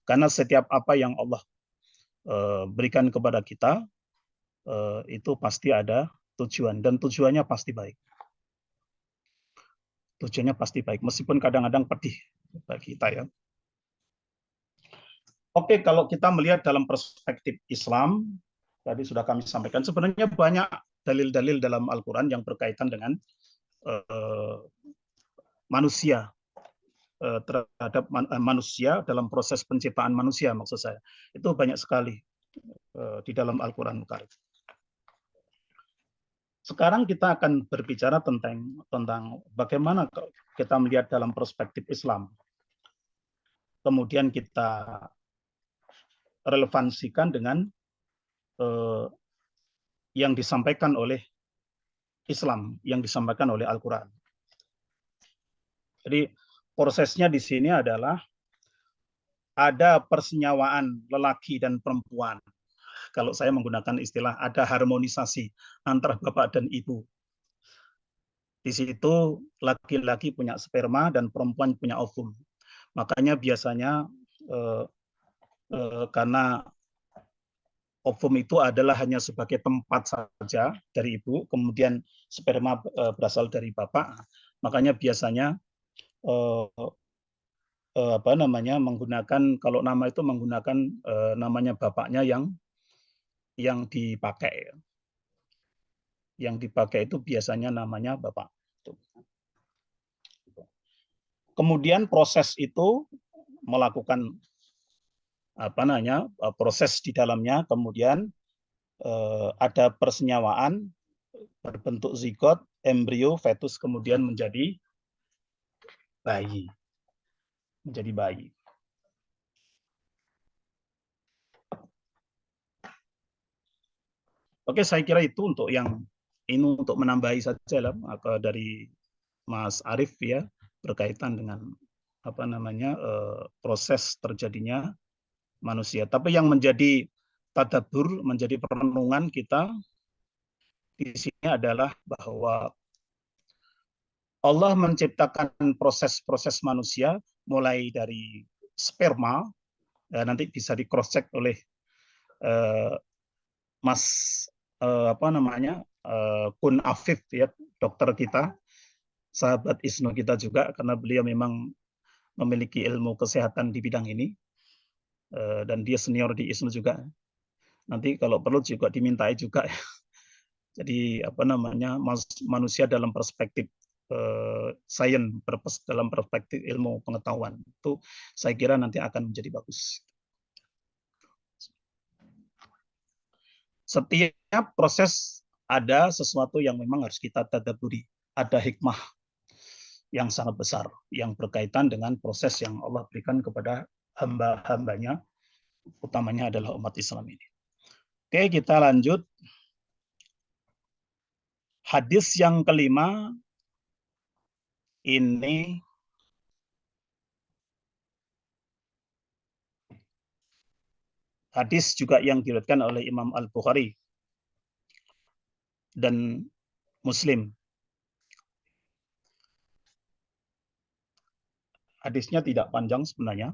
karena setiap apa yang Allah berikan kepada kita itu pasti ada tujuan, dan tujuannya pasti baik. Tujuannya pasti baik, meskipun kadang-kadang pedih bagi kita ya. Oke, kalau kita melihat dalam perspektif Islam, tadi sudah kami sampaikan, sebenarnya banyak dalil-dalil dalam Al-Quran yang berkaitan dengan manusia, terhadap manusia dalam proses penciptaan manusia, maksud saya. Itu banyak sekali di dalam Al-Quran Karim. Sekarang kita akan berbicara tentang bagaimana kita melihat dalam perspektif Islam. Kemudian kita relevansikan dengan yang disampaikan oleh Islam, yang disampaikan oleh Al-Quran. Jadi prosesnya di sini adalah ada persenyawaan lelaki dan perempuan. Kalau saya menggunakan istilah ada harmonisasi antara bapak dan ibu. Di situ laki-laki punya sperma dan perempuan punya ovum. Makanya biasanya karena ovum itu adalah hanya sebagai tempat saja dari ibu, kemudian sperma berasal dari bapak. Makanya biasanya menggunakan, kalau nama itu menggunakan namanya bapaknya yang dipakai. Yang dipakai itu biasanya namanya bapak. Kemudian proses itu melakukan proses di dalamnya, kemudian ada persenyawaan berbentuk zigot, embrio, fetus, kemudian menjadi bayi. Oke, saya kira itu untuk yang ini, untuk menambahi saja lah dari Mas Arief ya, berkaitan dengan proses terjadinya manusia. Tapi yang menjadi tadabbur, menjadi perenungan kita di sini adalah bahwa Allah menciptakan proses-proses manusia mulai dari sperma, nanti bisa di cross check oleh Mas Kun Afif ya, dokter kita, sahabat ISNU kita juga, karena beliau memang memiliki ilmu kesehatan di bidang ini, dan dia senior di ISNU juga. Nanti kalau perlu juga dimintai juga. Jadi manusia dalam perspektif sains, dalam perspektif ilmu pengetahuan, itu saya kira nanti akan menjadi bagus. Setiap proses ada sesuatu yang memang harus kita tadabburi, ada hikmah yang sangat besar yang berkaitan dengan proses yang Allah berikan kepada hamba-hambanya, utamanya adalah umat Islam ini. Oke, kita lanjut. Hadis yang kelima ini hadis juga yang diriwayatkan oleh Imam Al-Bukhari dan Muslim. Hadisnya tidak panjang sebenarnya.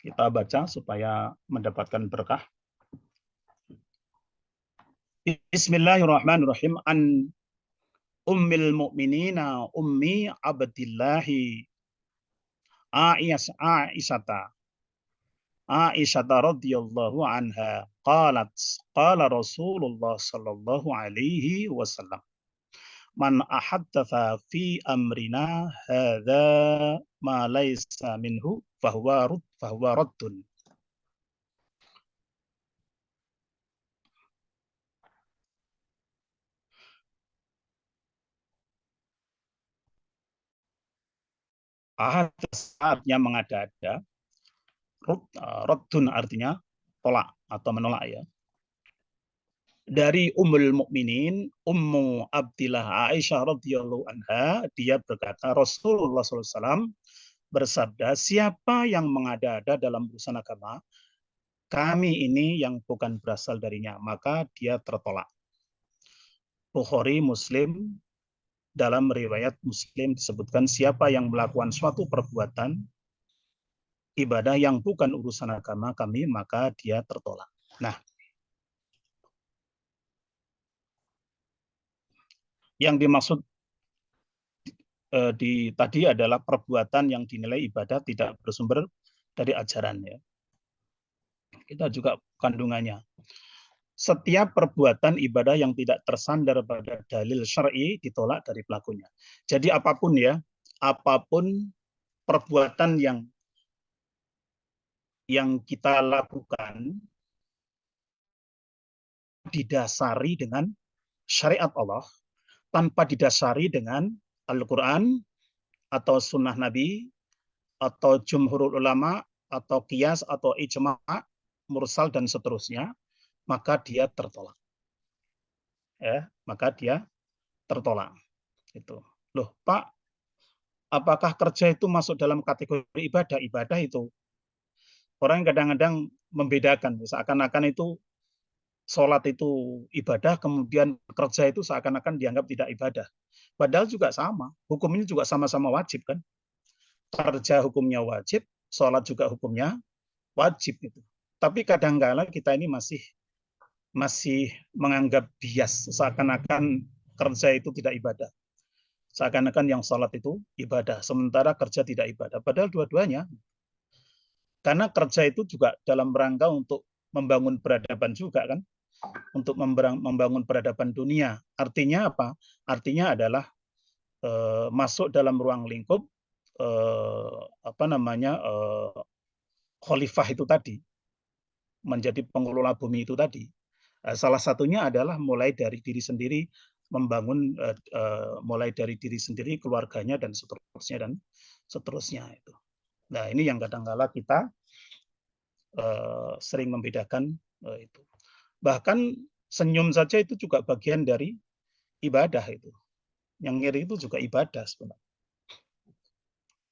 Kita baca supaya mendapatkan berkah. Bismillahirrahmanirrahim. An Ummil Mu'minina Ummi Abdillahi Aisyata radhiyallahu anha qalat qala Rasulullah sallallahu alaihi wasallam man ahaddatsa fi amrina hadza ma laysa minhu fahuwa raddun. Ahadats artinya mengada-ada, raddun artinya tolak atau menolak ya. Dari Ummul Mukminin Ummu Abdillah Aisyah radhiyallahu anha, dia berkata Rasulullah SAW bersabda, siapa yang mengada-ada dalam urusan agama kami ini yang bukan berasal darinya, maka dia tertolak. Bukhari, Muslim, dalam riwayat Muslim disebutkan siapa yang melakukan suatu perbuatan ibadah yang bukan urusan agama kami, maka dia tertolak. Nah, yang dimaksud tadi adalah perbuatan yang dinilai ibadah tidak bersumber dari ajaran ya. Kita juga kandungannya. setiap perbuatan ibadah yang tidak tersandar pada dalil syar'i ditolak dari pelakunya. Jadi apapun ya, apapun perbuatan yang kita lakukan didasari dengan syariat Allah, tanpa didasari dengan Al-Quran atau sunnah Nabi atau jumhurul ulama atau qiyas atau ijma' mursal dan seterusnya, maka dia tertolak. Ya, maka dia tertolak. Itu. Loh, Pak, apakah kerja itu masuk dalam kategori ibadah? Ibadah itu orang kadang-kadang membedakan, seakan-akan itu sholat itu ibadah, kemudian kerja itu seakan-akan dianggap tidak ibadah. Padahal juga sama, hukumnya juga sama-sama wajib kan. Kerja hukumnya wajib, sholat juga hukumnya wajib itu. Tapi kadang-kala kita ini masih menganggap bias, seakan-akan kerja itu tidak ibadah. Seakan-akan yang sholat itu ibadah, sementara kerja tidak ibadah. Padahal dua-duanya. Karena kerja itu juga dalam rangka untuk membangun peradaban juga kan. Untuk membangun peradaban dunia. Artinya apa? Artinya adalah masuk dalam ruang lingkup khalifah itu tadi, menjadi pengelola bumi itu tadi. Salah satunya adalah mulai dari diri sendiri, membangun mulai dari diri sendiri, keluarganya dan seterusnya itu. Nah, ini yang kadang-kala kita sering membedakan itu. Bahkan senyum saja itu juga bagian dari ibadah itu. Yang ngiri itu juga ibadah sebenarnya.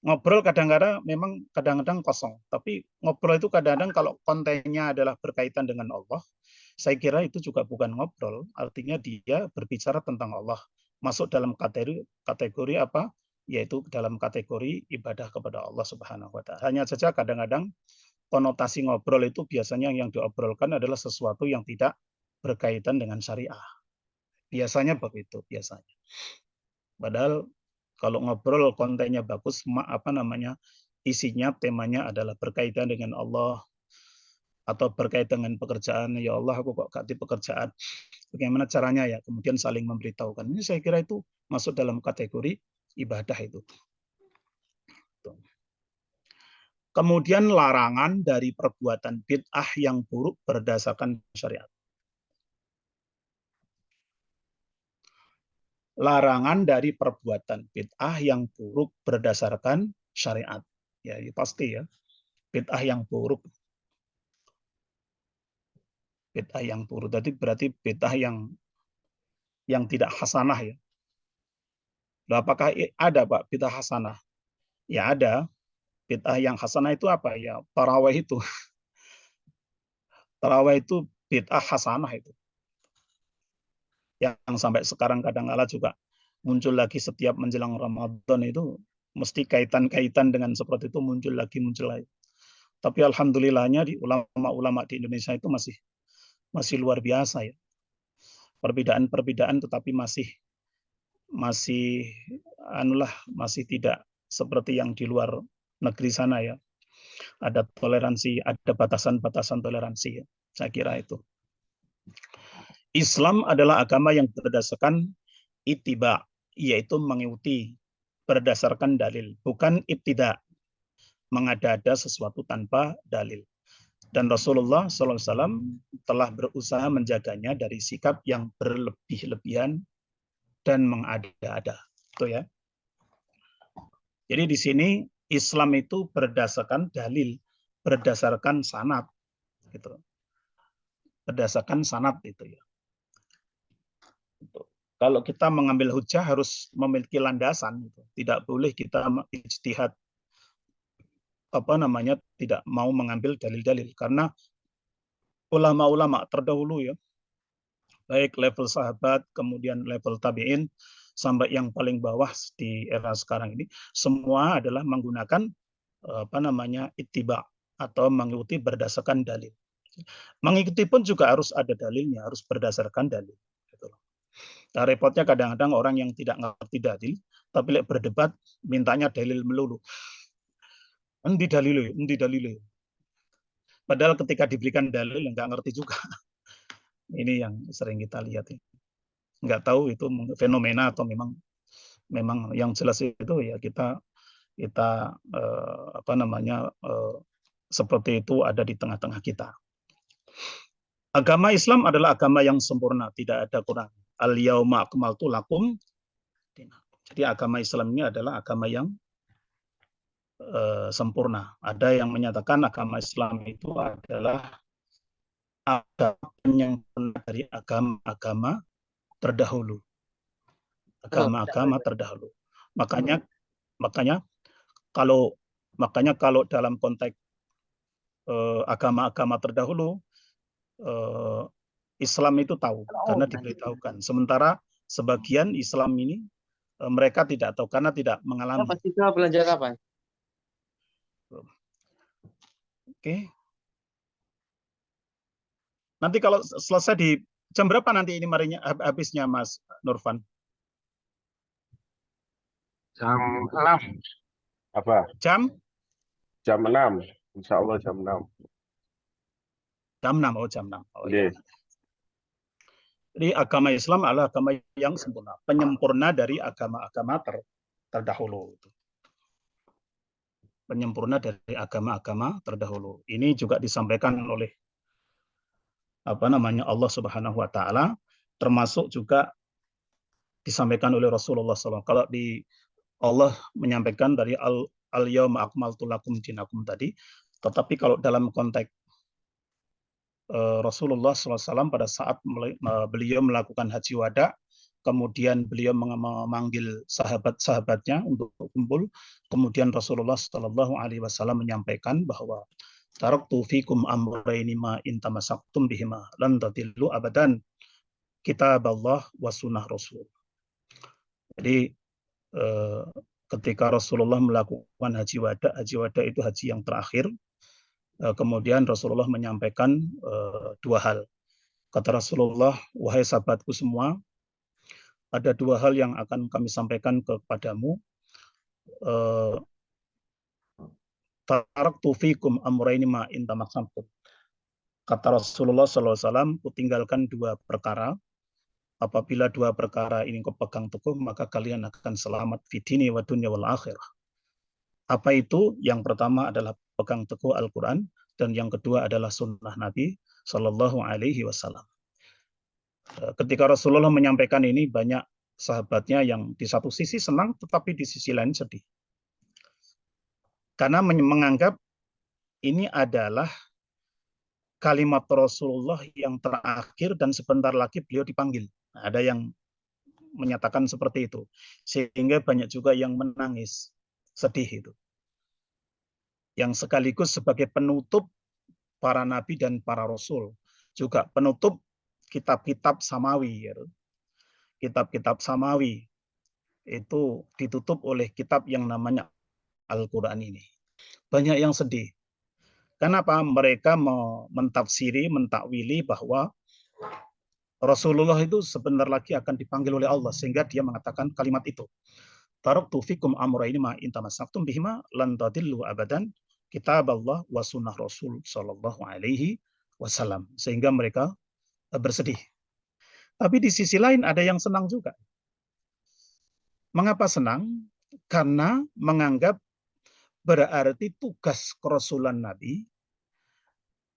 Ngobrol kadang-kadang kosong, tapi ngobrol itu kadang-kadang kalau kontennya adalah berkaitan dengan Allah, saya kira itu juga bukan ngobrol, artinya dia berbicara tentang Allah, masuk dalam kategori apa? Yaitu dalam kategori ibadah kepada Allah Subhanahu wa taala. Hanya saja kadang-kadang konotasi ngobrol itu biasanya yang diobrolkan adalah sesuatu yang tidak berkaitan dengan syariah. Biasanya begitu, biasanya. Padahal kalau ngobrol kontennya bagus, isinya, temanya adalah berkaitan dengan Allah atau berkaitan dengan pekerjaan. Ya Allah, aku kok ganti pekerjaan. Bagaimana caranya ya? Kemudian saling memberitahukan. Ini saya kira itu masuk dalam kategori ibadah itu. Kemudian larangan dari perbuatan bid'ah yang buruk berdasarkan syariat. Larangan dari perbuatan bid'ah yang buruk berdasarkan syariat. Ya, pasti ya. Bid'ah yang buruk. Bid'ah yang buruk. Tadi berarti bid'ah yang tidak hasanah ya. Apakah ada Pak bid'ah hasanah? Ya ada. Bid'ah yang hasanah itu apa ya? Tarawih itu. Tarawih itu bid'ah hasanah itu. Yang sampai sekarang kadang-kala juga muncul lagi setiap menjelang Ramadan itu mesti kaitan-kaitan dengan seperti itu muncul lagi. Tapi alhamdulillahnya di ulama-ulama di Indonesia itu masih luar biasa ya. Perbedaan-perbedaan tetapi masih tidak seperti yang di luar negeri sana ya. Ada toleransi, ada batasan-batasan toleransi ya. Saya kira itu. Islam adalah agama yang berdasarkan ittiba, yaitu mengikuti berdasarkan dalil, bukan ibtida, mengada-ada sesuatu tanpa dalil. Dan Rasulullah SAW telah berusaha menjaganya dari sikap yang berlebih-lebihan dan mengada-ada. Itu ya. Jadi di sini Islam itu berdasarkan dalil, berdasarkan sanad, gitu. Berdasarkan sanad itu ya. Kalau kita mengambil hujah harus memiliki landasan, gitu. Tidak boleh kita ijtihad tidak mau mengambil dalil-dalil karena ulama-ulama terdahulu ya, baik level sahabat kemudian level tabi'in sampai yang paling bawah di era sekarang ini semua adalah menggunakan ittiba atau mengikuti berdasarkan dalil. Mengikuti pun juga harus ada dalilnya, harus berdasarkan dalil. Nah, repotnya kadang-kadang orang yang tidak ngerti dalil, tapi berdebat mintanya dalil melulu. Endi dalile. Padahal ketika diberikan dalil nggak ngerti juga. Ini yang sering kita lihat. Nggak tahu itu fenomena atau memang yang jelas itu ya kita seperti itu ada di tengah-tengah kita. Agama Islam adalah agama yang sempurna, tidak ada kurang. Al-yauma akmaltu lakum. Jadi agama Islam ini adalah agama yang sempurna. Ada yang menyatakan agama Islam itu adalah agama yang dari agama-agama terdahulu. Agama-agama terdahulu. Makanya kalau dalam konteks agama-agama terdahulu, Islam itu tahu karena diberitahukan. Sementara sebagian Islam ini mereka tidak tahu karena tidak mengalami. Pasti belajar kapan? Oke. Nanti kalau selesai di jam berapa nanti ini marinya habisnya Mas Nurfan? Jam 6. Apa? Jam 6. Insya Allah jam 6. Jam 6. Oh, jam 6. Oh, yeah. Ya. Jadi agama Islam adalah agama yang sempurna, penyempurna dari agama-agama terdahulu. Penyempurna dari agama-agama terdahulu. Ini juga disampaikan oleh Allah Subhanahu wa taala, termasuk juga disampaikan oleh Rasulullah SAW. Kalau di Allah menyampaikan dari al-yauma akmaltu lakum dinakum tadi, tetapi kalau dalam konteks Rasulullah SAW pada saat beliau melakukan haji wada, kemudian beliau memanggil sahabat-sahabatnya untuk kumpul, kemudian Rasulullah SAW menyampaikan bahwa taraktu fikum amraini ma in tamassaktum bihima lan tadillu abadan, kitaballah wa sunnah Rasul. Jadi ketika Rasulullah melakukan haji wada itu haji yang terakhir, kemudian Rasulullah menyampaikan dua hal. Kata Rasulullah, wahai sahabatku semua, ada dua hal yang akan kami sampaikan kepadamu. Taraktu fikum amraini ma in tamassaktum. Kata Rasulullah SAW, kutinggalkan dua perkara. Apabila dua perkara ini kau pegang teguh, maka kalian akan selamat fi dini wa dunya wal akhirah. Apa itu? Yang pertama adalah pegang teguh Al-Quran, dan yang kedua adalah sunnah Nabi Shallallahu Alaihi Wasallam. Ketika Rasulullah menyampaikan ini, banyak sahabatnya yang di satu sisi senang, tetapi di sisi lain sedih. Karena menganggap ini adalah kalimat Rasulullah yang terakhir dan sebentar lagi beliau dipanggil. Nah, ada yang menyatakan seperti itu. Sehingga banyak juga yang menangis, sedih itu. Yang sekaligus sebagai penutup para nabi dan para rasul. Juga penutup kitab-kitab samawi. Kitab-kitab samawi itu ditutup oleh kitab yang namanya Al-Quran ini. Banyak yang sedih. Kenapa? Mereka mentafsiri, mentakwili bahwa Rasulullah itu sebentar lagi akan dipanggil oleh Allah, sehingga dia mengatakan kalimat itu. Taraktu fikum amraini ma in tamassaktum bihima lan tadillu abadan, kitaballah wa sunnah Rasul sallallahu alaihi wasallam. Sehingga mereka bersedih. Tapi di sisi lain ada yang senang juga. Mengapa senang? Karena menganggap berarti tugas kerasulan Nabi,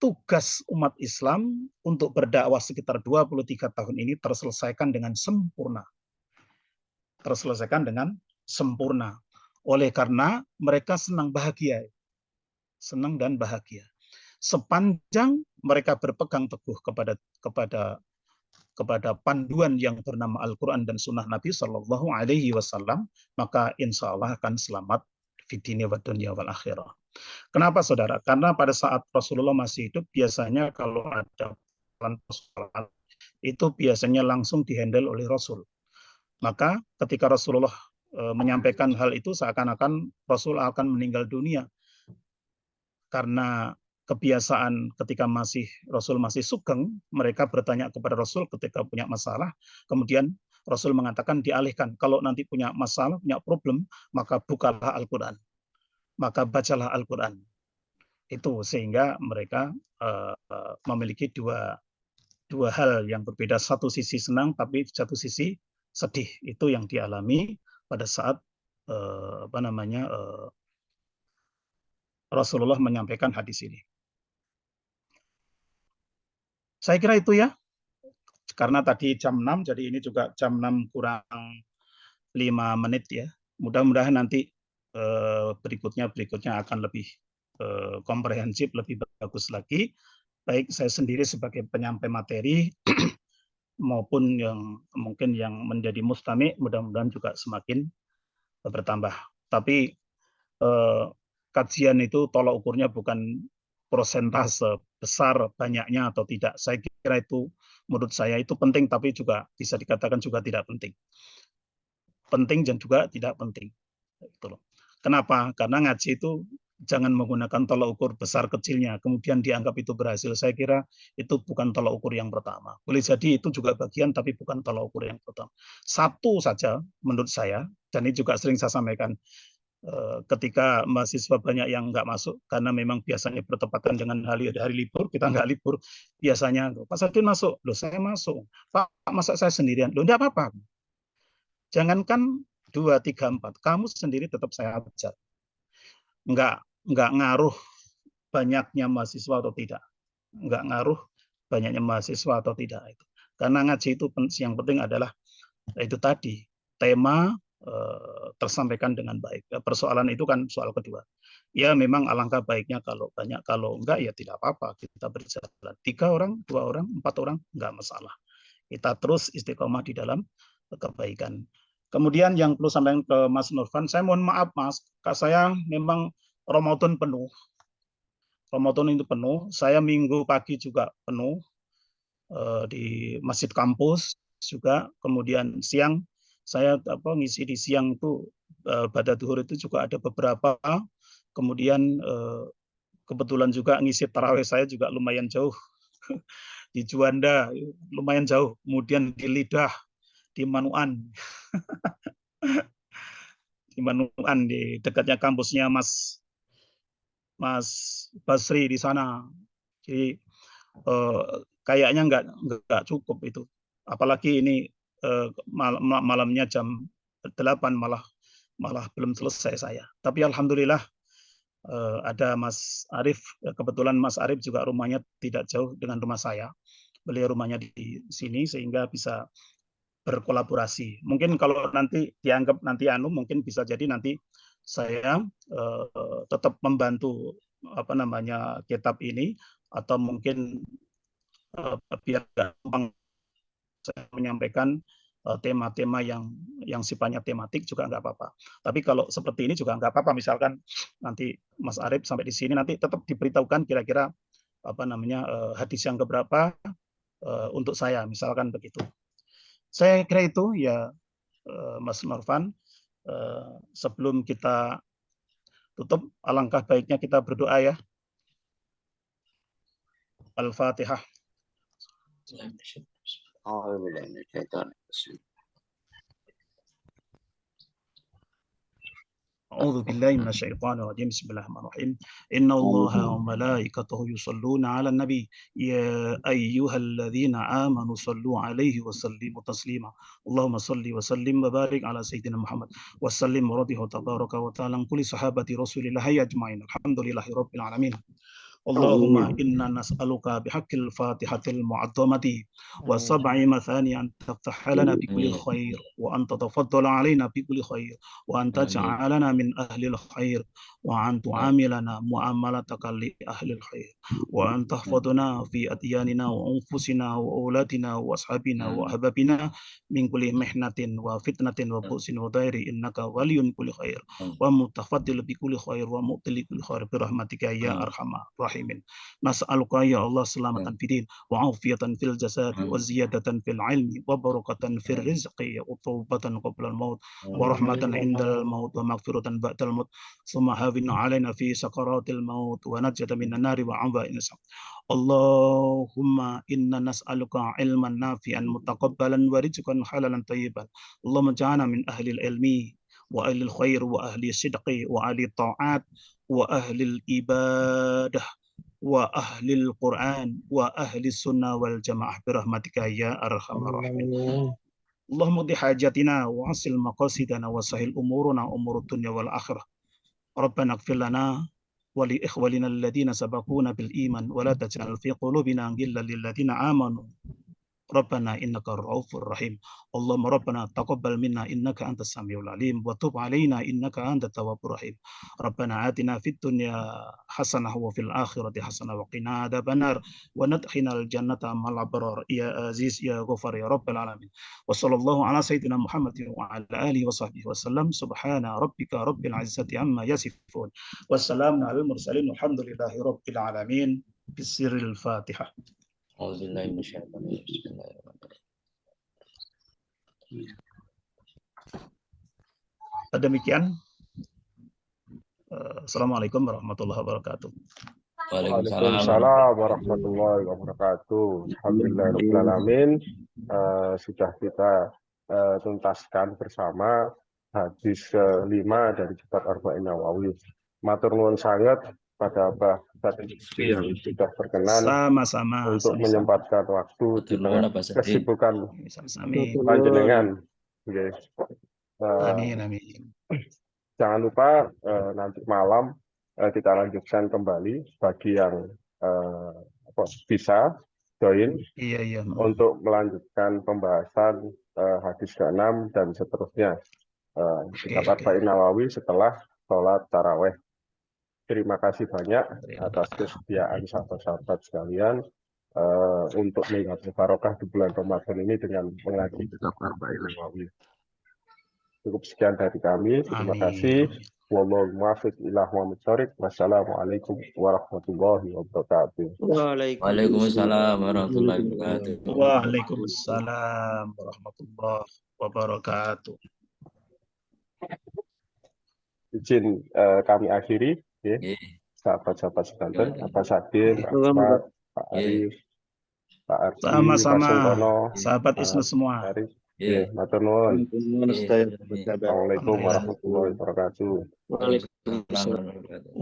tugas umat Islam untuk berdakwah sekitar 23 tahun ini terselesaikan dengan sempurna. Terselesaikan dengan sempurna. Oleh karena mereka senang bahagia. Senang dan bahagia. Sepanjang mereka berpegang teguh kepada panduan yang bernama Al-Quran dan Sunnah Nabi Shallallahu Alaihi Wasallam, maka insya Allah akan selamat fitini wa dunya wal akhirah. Kenapa saudara? Karena pada saat Rasulullah masih hidup, biasanya kalau ada persoalan itu biasanya langsung dihandle oleh Rasul. Maka ketika Rasulullah menyampaikan hal itu, seakan-akan Rasul akan meninggal dunia. Karena kebiasaan ketika Rasul masih sugeng, mereka bertanya kepada Rasul ketika punya masalah, kemudian Rasul mengatakan dialihkan, kalau nanti punya masalah, punya problem, maka bukalah Al-Quran, maka bacalah Al-Quran. Itu sehingga mereka memiliki dua dua hal yang berbeda. Satu sisi senang, tapi satu sisi sedih. Itu yang dialami pada saat Rasulullah menyampaikan hadis ini. Saya kira itu ya, karena tadi jam 6, jadi ini juga jam 6 kurang 5 menit ya. Mudah-mudahan nanti berikutnya akan lebih komprehensif, lebih bagus lagi. Baik saya sendiri sebagai penyampai materi maupun yang mungkin yang menjadi mustami, mudah-mudahan juga semakin bertambah. Tapi kajian itu tolak ukurnya bukan persentase besar banyaknya atau tidak. Saya kira itu menurut saya itu penting, tapi juga bisa dikatakan juga tidak penting. Penting dan juga tidak penting. Kenapa? Karena ngaji itu jangan menggunakan tolak ukur besar kecilnya, kemudian dianggap itu berhasil. Saya kira itu bukan tolak ukur yang pertama. Boleh jadi itu juga bagian, tapi bukan tolak ukur yang pertama. Satu saja menurut saya, dan ini juga sering saya sampaikan, ketika mahasiswa banyak yang nggak masuk, karena memang biasanya bertepatan dengan hari libur, kita nggak libur, biasanya, Pak Sadin masuk, loh saya masuk, Pak masa saya sendirian, loh enggak apa-apa. Jangankan 2, 3, 4, kamu sendiri tetap saya ajar. Nggak ngaruh banyaknya mahasiswa atau tidak. Nggak ngaruh banyaknya mahasiswa atau tidak. Karena ngaji itu yang penting adalah itu tadi, tema tersampaikan dengan baik. Persoalan itu kan soal kedua. Ya memang alangkah baiknya kalau banyak, kalau enggak ya tidak apa-apa. Kita berjalan 3 orang, 2 orang, 4 orang, enggak masalah. Kita terus istiqomah di dalam kebaikan. Kemudian yang perlu sampaikan ke Mas Nurfan, saya mohon maaf Mas, saya memang Ramadan penuh. Ramadan itu penuh, saya minggu pagi juga penuh di masjid kampus juga, kemudian siang saya ngisi di siang itu pada duhur itu juga ada beberapa, kemudian kebetulan juga ngisi tarawih saya juga lumayan jauh di Juanda, lumayan jauh, kemudian di Lidah, di Manuan, di dekatnya kampusnya Mas Basri di sana. Jadi kayaknya nggak cukup itu. Apalagi ini malamnya jam 8 malah belum selesai saya. Tapi alhamdulillah ada Mas Arief, kebetulan Mas Arief juga rumahnya tidak jauh dengan rumah saya. Beliau rumahnya di sini sehingga bisa berkolaborasi. Mungkin kalau nanti dianggap nanti mungkin bisa jadi nanti saya tetap membantu kitab ini, atau mungkin biar gampang saya menyampaikan tema-tema yang sifatnya tematik juga nggak apa-apa. Tapi kalau seperti ini juga nggak apa-apa. Misalkan nanti Mas Arief sampai di sini, nanti tetap diberitahukan kira-kira hadis yang keberapa untuk saya, misalkan begitu. Saya kira itu ya Mas Norvan. Sebelum kita tutup, alangkah baiknya kita berdoa ya. Al-Fatihah. أعوذ بالله من الشيطان الرجيم بسم الله الرحمن الرحيم إن الله وملائكته يصلون على النبي يا أيها الذين آمنوا صلوا عليه وسلموا تسليما اللهم صل وسلم وبارك على سيدنا محمد وسلم ورضيه تبارك وتعالى عن كل صحابة رسول الله أجمعين الحمد لله رب العالمين اللهم إنا نسألك بحق الفاتحة المعظمة وسبع مثاني أن تفتح لنا بكل خير، وأن تتفضل علينا بكل خير، وأن تجعلنا من أهل الخير، وأن تعاملنا معاملتك لأهل الخير، وأن تحفظنا في أدياننا وأنفسنا وأولادنا وأصحابنا وأحبابنا من كل محنة وفتنة وبؤس وضير إنك ولي كل خير ومتفضل بكل خير ومؤتي لكل خير برحمتك يا أرحم الراحمين. Nas'aluka ya Allah selamatan fid din wa afiyatan fil jasad wa ziyadatan fil ilmi wa barakatan fil rizqi wa taubatan qabla al maut wa rahmatan indal maut wa maghfiratan ba'dal maut summa hawina alaina fi sakaratil maut wa najatan minan nari wa amwa'in nas. Allahumma inna nas'aluka ilman nafi'an mutaqabbalan wa rizqan halalan tayyiban. Allahumma ja'alna min ahli al-ilmi wa ahli al-khair wa ahli sidqi wa ahli ta'at wa ahli al-ibadah wa ahlil Qur'an wa ahli sunnah wal jamaah birahmatika ya arhamar rahimin. Allahumma qdi hajatina wa asil maqasidana wa sahil umuruna umurud dunya wal akhirah. Rabbana ighfir lana wa li ikhwalina alladhina sabaquna bil iman wa la taj'al fi qulubina ghillan lil ladzina amanu. Rabbana innaka ra'ufur rahim. Allahumma rabbana taqabbal minna innaka antas samiul alim wa tub alaina innaka antat tawwabur rahim. Rabbana atina fid dunya hasanah wa fil akhirati hasanah wa qina adzabannar wa nadkhinal jannata ma'al abrar ya aziz ya ghafar ya rabbal alamin. Wa sallallahu ala sayyidina Muhammadin wa ala alihi wa sahbihi wasallam. Subhana rabbika rabbil izzati amma yasifun. Wassalamu alal mursalin walhamdulillahi rabbil alamin. Bisirril Fatihah. Demikian. Assalamualaikum warahmatullahi wabarakatuh. Waalaikumsalam warahmatullahi wabarakatuh. Alhamdulillahirrahmanirrahim. Sudah kita tuntaskan bersama hadis ke-5 dari kitab Arba'in Nawawi. Matur nuwun sangat pada Abah yang sudah berkenan sama-sama untuk menyempatkan waktu di tengah kesibukan panjenengan. Amin. Jangan lupa nanti malam kita lanjutkan kembali bagi yang bisa join untuk melanjutkan pembahasan hadis ke-6 dan seterusnya. Kitab Arba'in Nawawi setelah sholat taraweh. Terima kasih banyak atas kesediaan sahabat-sahabat sekalian untuk melihat barokah di bulan Ramadan ini dengan mengaji kitab Arba'in Nawawi. Cukup sekian dari kami. Terima kasih. Wallahul muwaffiq ila aqwamit thoriq. Wassalamualaikum warahmatullahi wabarakatuh. Waalaikumsalam warahmatullahi wabarakatuh. Waalaikumsalam warahmatullahi wabarakatuh. Izin kami akhiri, sahabat-sahabat sedanten, Pak Sadir, Pak Arif, Pak Ardi, sama-sama, Pak Sungkono, sahabat Isnu semua. Matur nuwun. Assalamualaikum warahmatullahi wabarakatuh. Waalaikumsalam warahmatullahi wabarakatuh.